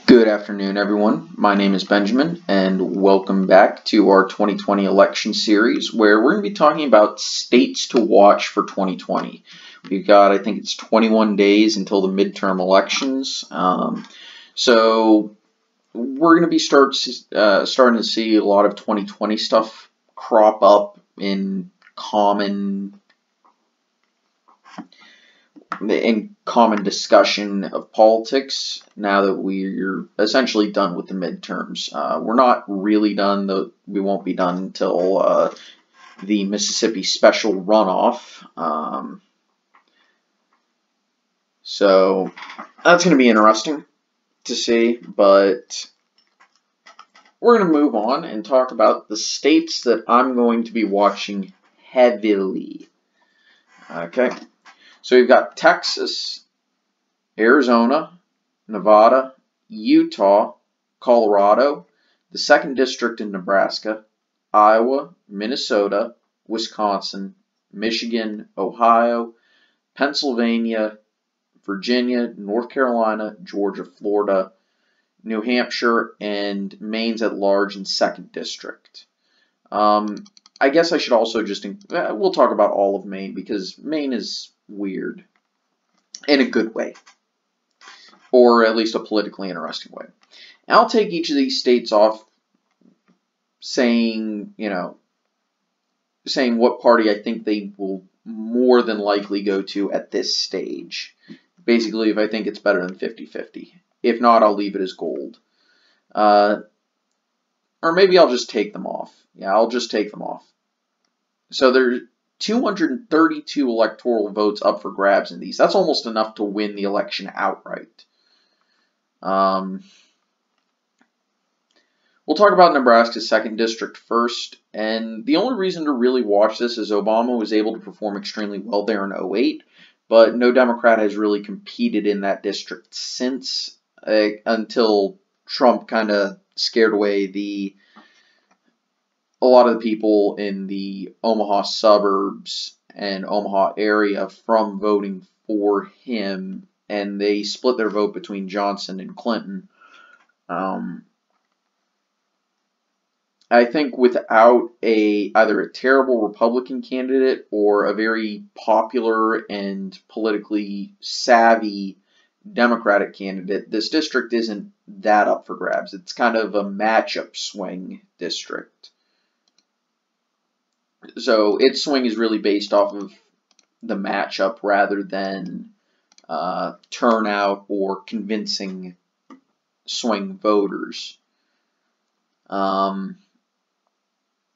Good afternoon, everyone. My name is Benjamin, and welcome back to our 2020 election series, where we're going to be talking about states to watch for 2020. We've got, I think it's 21 days until the midterm elections. So we're going to be starting to see a lot of 2020 stuff crop up in common discussion of politics now that we're essentially done with the midterms. We're not really done, though we won't be done until the Mississippi special runoff. So that's going to be interesting to see, but we're going to move on and talk about the states that I'm going to be watching heavily. Okay. So we've got Texas, Arizona, Nevada, Utah, Colorado, the 2nd District in Nebraska, Iowa, Minnesota, Wisconsin, Michigan, Ohio, Pennsylvania, Virginia, North Carolina, Georgia, Florida, New Hampshire, and Maine's at large in 2nd District. I guess I should also just, we'll talk about all of Maine because Maine is weird in a good way, or at least a politically interesting way. And I'll take each of these states off saying what party I think they will more than likely go to at this stage. Basically, if I think it's better than 50-50. If not, I'll leave it as gold. Or maybe I'll just take them off. Yeah, I'll just take them off. So there's 232 electoral votes up for grabs in these. That's almost enough to win the election outright. We'll talk about Nebraska's 2nd District first. And the only reason to really watch this is Obama was able to perform extremely well there in 2008. But no Democrat has really competed in that district since, until Trump kind of scared away a lot of the people in the Omaha suburbs and Omaha area from voting for him, and they split their vote between Johnson and Clinton. I think without either a terrible Republican candidate or a very popular and politically savvy Democratic candidate, this district isn't that up for grabs. It's kind of a matchup swing district. So its swing is really based off of the matchup rather than turnout or convincing swing voters.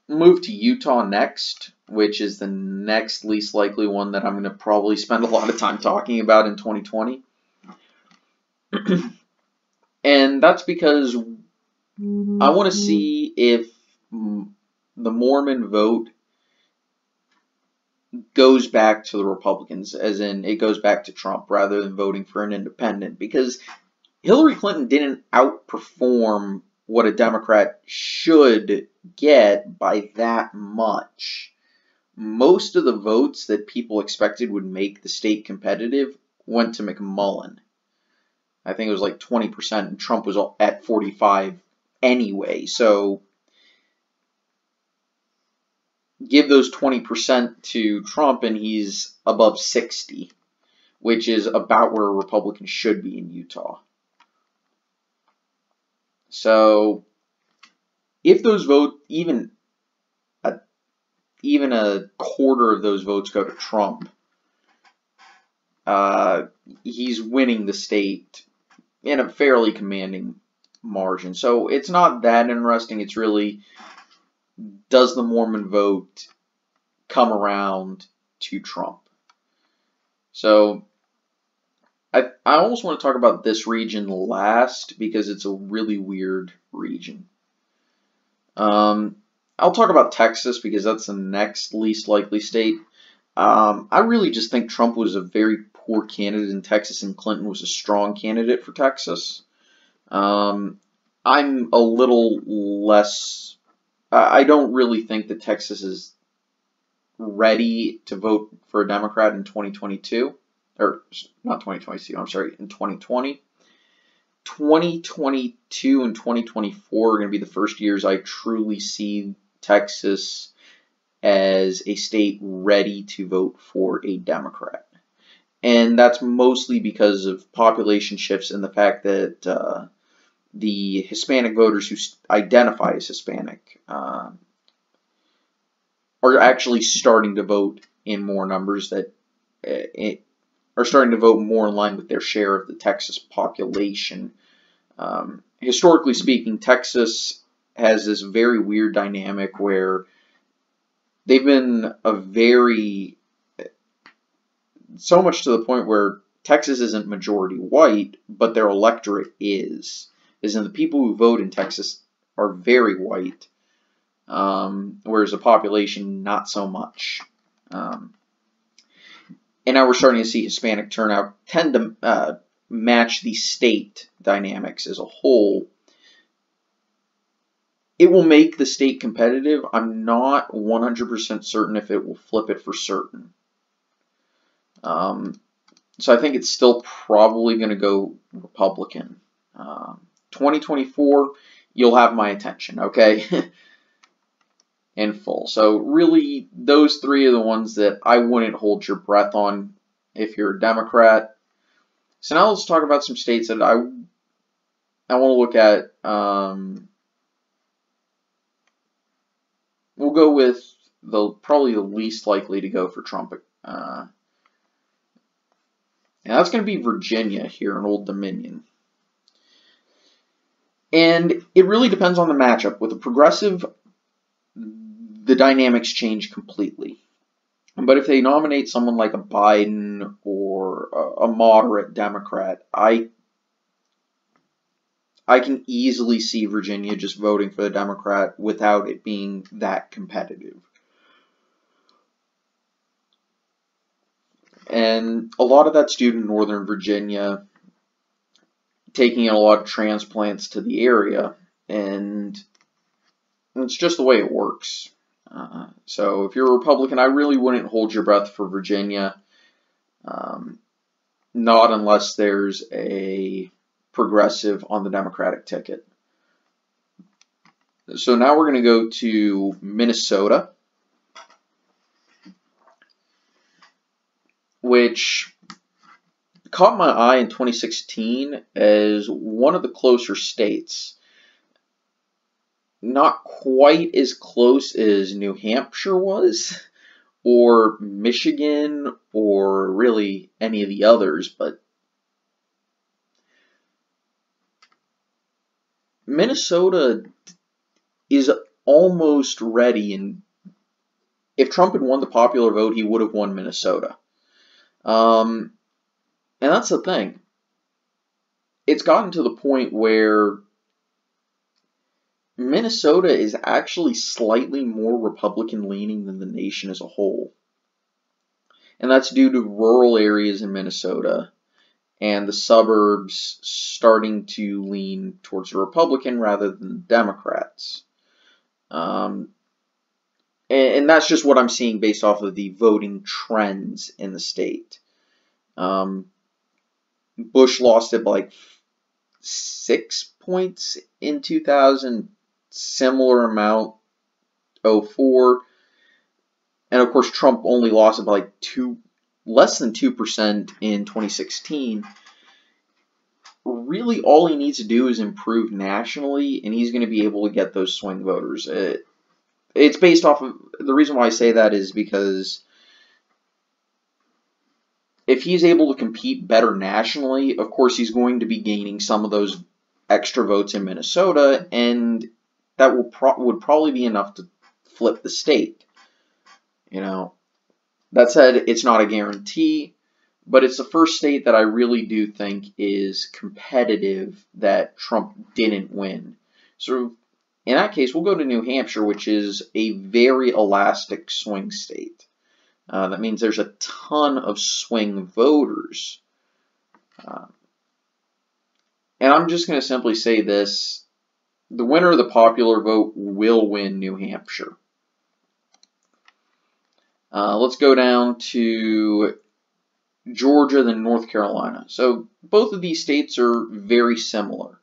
Move to Utah next, which is the next least likely one that I'm going to probably spend a lot of time talking about in 2020. And that's because I want to see if the Mormon vote goes back to the Republicans, as in it goes back to Trump rather than voting for an independent, because Hillary Clinton didn't outperform what a Democrat should get by that much. Most of the votes that people expected would make the state competitive went to McMullen. I think it was like 20%, and Trump was at 45 anyway, so give those 20% to Trump and he's above 60, which is about where a Republican should be in Utah. So if those votes, even a quarter of those votes go to Trump, he's winning the state in a fairly commanding margin. So it's not that interesting. It's really, does the Mormon vote come around to Trump? So I almost want to talk about this region last because it's a really weird region. I'll talk about Texas because that's the next least likely state. I really just think Trump was a very poor candidate in Texas and Clinton was a strong candidate for Texas. I'm a little less, I don't really think that Texas is ready to vote for a Democrat in 2022. Or not 2022, I'm sorry, in 2020. 2022 and 2024 are going to be the first years I truly see Texas as a state ready to vote for a Democrat. And that's mostly because of population shifts and the fact that the Hispanic voters who identify as Hispanic are actually starting to vote in more numbers that are starting to vote more in line with their share of the Texas population. Historically speaking, Texas has this very weird dynamic where they've been so much to the point where Texas isn't majority white, but their electorate is. In the people who vote in Texas are very white, whereas the population not so much. And now we're starting to see Hispanic turnout tend to match the state dynamics as a whole. It will make the state competitive. I'm not 100% certain if it will flip it for certain. So I think it's still probably going to go Republican. 2024, you'll have my attention, okay? In full. So really, those three are the ones that I wouldn't hold your breath on if you're a Democrat. So now let's talk about some states that I want to look at. We'll go with probably the least likely to go for Trump. And that's going to be Virginia here in Old Dominion. And it really depends on the matchup. With a progressive, the dynamics change completely. But if they nominate someone like a Biden or a moderate Democrat, I can easily see Virginia just voting for the Democrat without it being that competitive. And a lot of that's due to Northern Virginia taking in a lot of transplants to the area, and it's just the way it works. So if you're a Republican, I really wouldn't hold your breath for Virginia, not unless there's a progressive on the Democratic ticket. So now we're going to go to Minnesota, which caught my eye in 2016 as one of the closer states. Not quite as close as New Hampshire was, or Michigan, or really any of the others, but Minnesota is almost ready, and if Trump had won the popular vote, he would have won Minnesota. And that's the thing. It's gotten to the point where Minnesota is actually slightly more Republican-leaning than the nation as a whole. And that's due to rural areas in Minnesota and the suburbs starting to lean towards the Republican rather than the Democrats. And that's just what I'm seeing based off of the voting trends in the state. Bush lost it by like 6 points in 2000, similar amount 2004, and of course Trump only lost it by like less than 2% in 2016. Really, all he needs to do is improve nationally, and he's going to be able to get those swing voters. It's based off of, the reason why I say that is because if he's able to compete better nationally, of course he's going to be gaining some of those extra votes in Minnesota, and that would probably be enough to flip the state. You know, that said, it's not a guarantee, but it's the first state that I really do think is competitive that Trump didn't win. So in that case, we'll go to New Hampshire, which is a very elastic swing state. That means there's a ton of swing voters. And I'm just going to simply say this. The winner of the popular vote will win New Hampshire. Let's go down to Georgia, then North Carolina. So both of these states are very similar.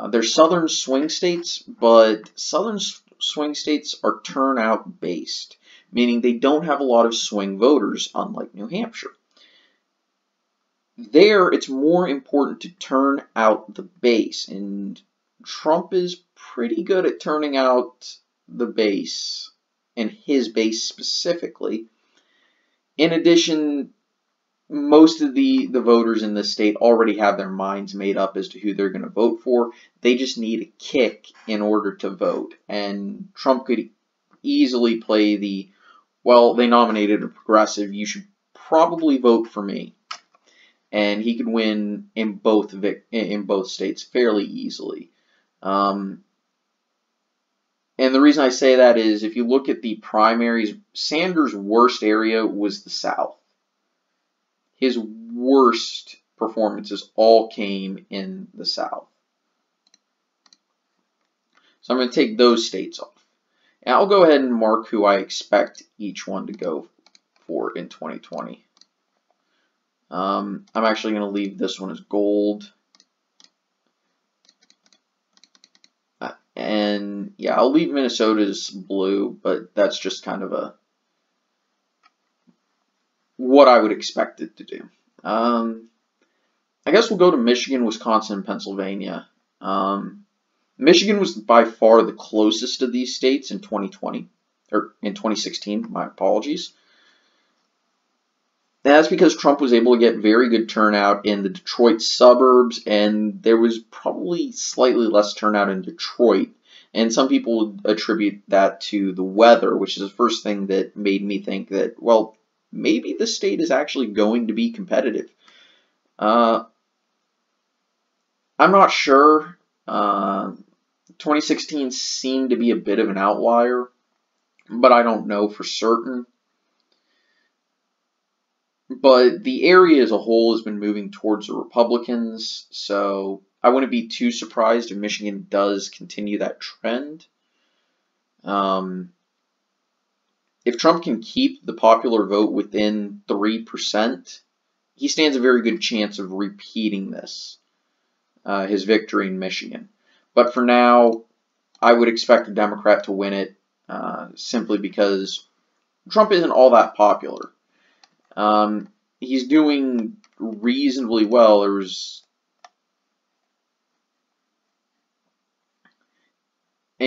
They're southern swing states, but southern swing states are turnout based, meaning they don't have a lot of swing voters, unlike New Hampshire. There, it's more important to turn out the base, and Trump is pretty good at turning out the base, and his base specifically. In addition, most of the voters in this state already have their minds made up as to who they're going to vote for. They just need a kick in order to vote. And Trump could easily play the, well, they nominated a progressive, you should probably vote for me. And he could win in both states fairly easily. And the reason I say that is if you look at the primaries, Sanders' worst area was the South. His worst performances all came in the South. So I'm going to take those states off. And I'll go ahead and mark who I expect each one to go for in 2020. I'm actually going to leave this one as gold. And yeah, I'll leave Minnesota as blue, but that's just kind of what I would expect it to do. I guess we'll go to Michigan, Wisconsin, and Pennsylvania. Michigan was by far the closest of these states in 2020, or in 2016, my apologies. That's because Trump was able to get very good turnout in the Detroit suburbs, and there was probably slightly less turnout in Detroit. And some people would attribute that to the weather, which is the first thing that made me think that, well, maybe the state is actually going to be competitive. I'm not sure. 2016 seemed to be a bit of an outlier, but I don't know for certain. But the area as a whole has been moving towards the Republicans, so I wouldn't be too surprised if Michigan does continue that trend. If Trump can keep the popular vote within 3%, he stands a very good chance of repeating this, his victory in Michigan. But for now, I would expect a Democrat to win it, simply because Trump isn't all that popular. He's doing reasonably well. And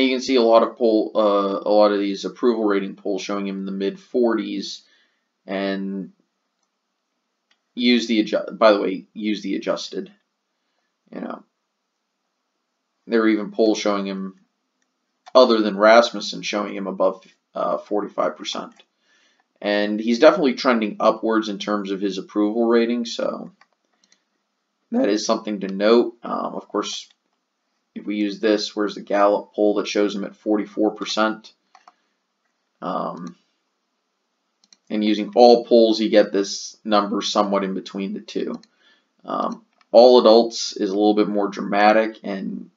you can see a lot of these approval rating polls showing him in the mid 40s, and use the adjusted. You know, there are even polls showing him, other than Rasmussen, showing him above 45%. And he's definitely trending upwards in terms of his approval rating, so that is something to note. Of course, if we use this, where's the Gallup poll that shows him at 44%? And using all polls, you get this number somewhat in between the two. All adults is a little bit more dramatic, and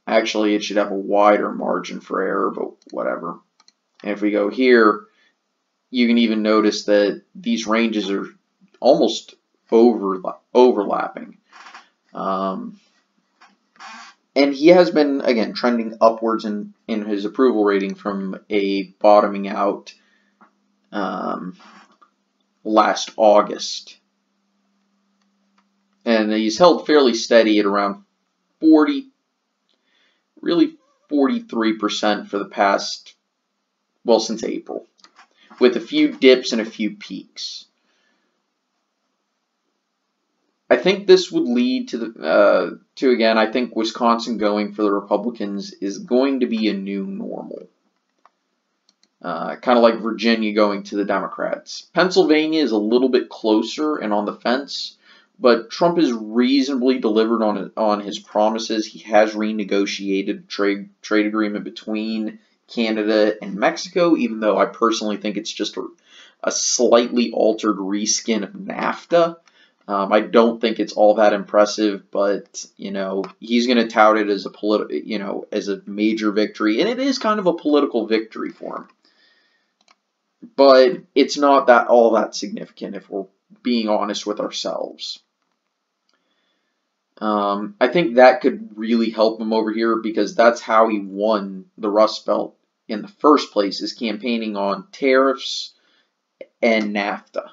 actually, it should have a wider margin for error, but whatever. And if we go here, you can even notice that these ranges are almost overlapping. And he has been, again, trending upwards in his approval rating from a bottoming out last August. And he's held fairly steady at around 43% for the past, well, since April, with a few dips and a few peaks. I think this would lead to again, I think Wisconsin going for the Republicans is going to be a new normal. Kind of like Virginia going to the Democrats. Pennsylvania is a little bit closer and on the fence, but Trump has reasonably delivered on his promises. He has renegotiated a trade agreement between Canada and Mexico, even though I personally think it's just a slightly altered reskin of NAFTA. I don't think it's all that impressive, but he's going to tout it as a as a major victory, and it is kind of a political victory for him. But it's not all that significant if we're being honest with ourselves. I think that could really help him over here because that's how he won the Rust Belt in the first place, is campaigning on tariffs and NAFTA.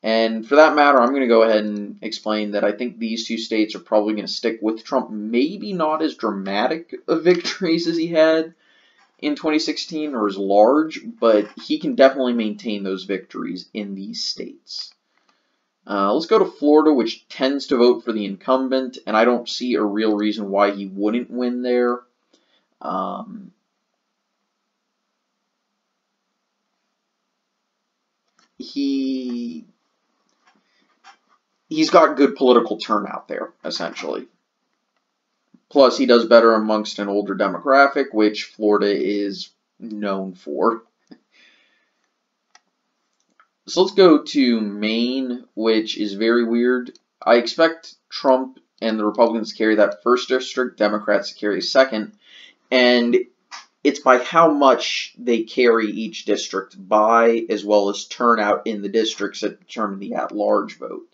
And for that matter, I'm going to go ahead and explain that I think these two states are probably going to stick with Trump. Maybe not as dramatic of victories as he had in 2016 or as large, but he can definitely maintain those victories in these states. Let's go to Florida, which tends to vote for the incumbent, and I don't see a real reason why he wouldn't win there. He's got good political turnout there, essentially. Plus, he does better amongst an older demographic, which Florida is known for. So let's go to Maine, which is very weird. I expect Trump and the Republicans to carry that first district, Democrats to carry second, and it's by how much they carry each district by, as well as turnout in the districts that determine the at-large vote.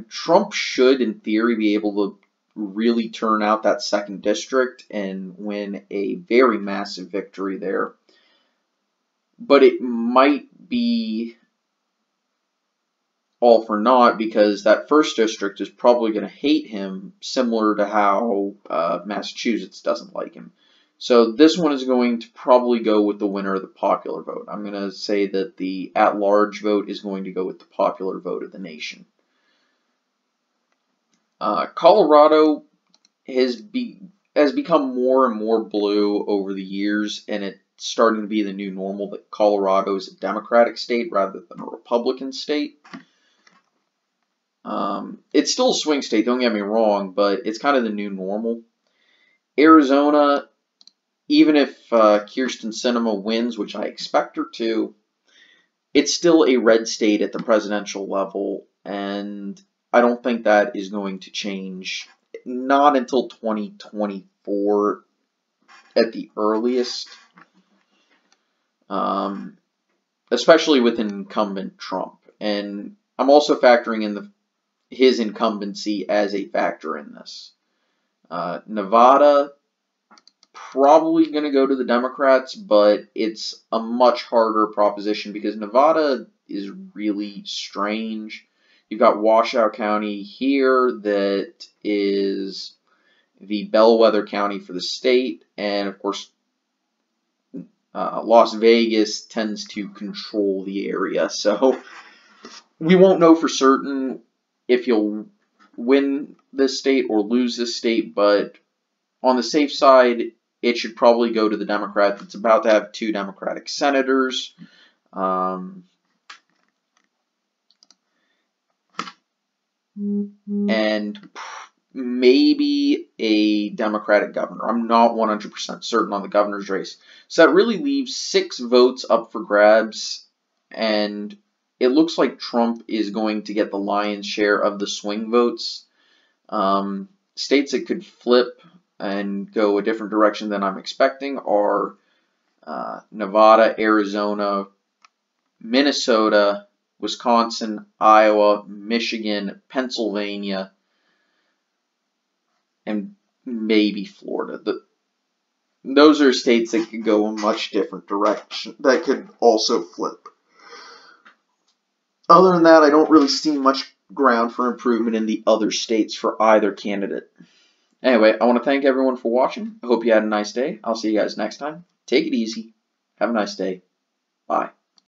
Trump should, in theory, be able to really turn out that second district and win a very massive victory there. But it might be all for naught because that first district is probably going to hate him, similar to how Massachusetts doesn't like him. So this one is going to probably go with the winner of the popular vote. I'm going to say that the at-large vote is going to go with the popular vote of the nation. Colorado has become more and more blue over the years, and it's starting to be the new normal that Colorado is a Democratic state rather than a Republican state. It's still a swing state, don't get me wrong, but it's kind of the new normal. Arizona, even if Kyrsten Sinema wins, which I expect her to, it's still a red state at the presidential level, and I don't think that is going to change, not until 2024 at the earliest, especially with incumbent Trump. And I'm also factoring in his incumbency as a factor in this. Nevada, probably going to go to the Democrats, but it's a much harder proposition because Nevada is really strange. You've got Washoe County here that is the bellwether county for the state, and of course Las Vegas tends to control the area, so we won't know for certain if you'll win this state or lose this state, but on the safe side, it should probably go to the Democrat. It's about to have 2 Democratic senators. And maybe a Democratic governor. I'm not 100% certain on the governor's race. So that really leaves 6 votes up for grabs, and it looks like Trump is going to get the lion's share of the swing votes. States that could flip and go a different direction than I'm expecting are Nevada, Arizona, Minnesota, Wisconsin, Iowa, Michigan, Pennsylvania, and maybe Florida. Those are states that could go a much different direction, that could also flip. Other than that, I don't really see much ground for improvement in the other states for either candidate. Anyway, I want to thank everyone for watching. I hope you had a nice day. I'll see you guys next time. Take it easy. Have a nice day. Bye.